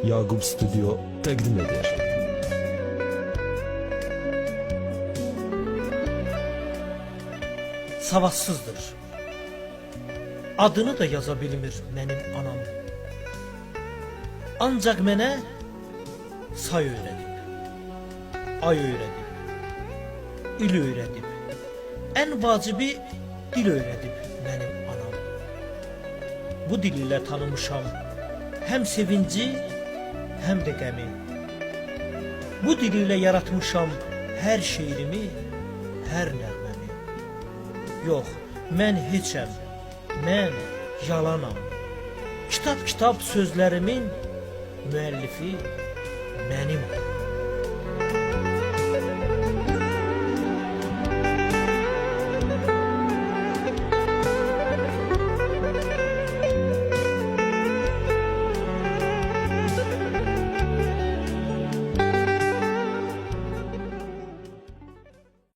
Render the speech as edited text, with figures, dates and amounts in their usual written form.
Yaqub Studio təqdim edir. Savadsızdır. Adını da yaza bilmir mənim anam. Ancaq mənə say öyrədib, ay öyrədib, il öyrədib, ən vacibi dil öyrədib mənim anam. Bu dil ilə tanımışam həm sevinci, həm də qəmi. Bu dil ilə yaratmışam hər şeirimi, hər nəğməmi. Yox, mən heçəm, mən yalanam. Kitab-kitab sözlərimin müəllifi mənim.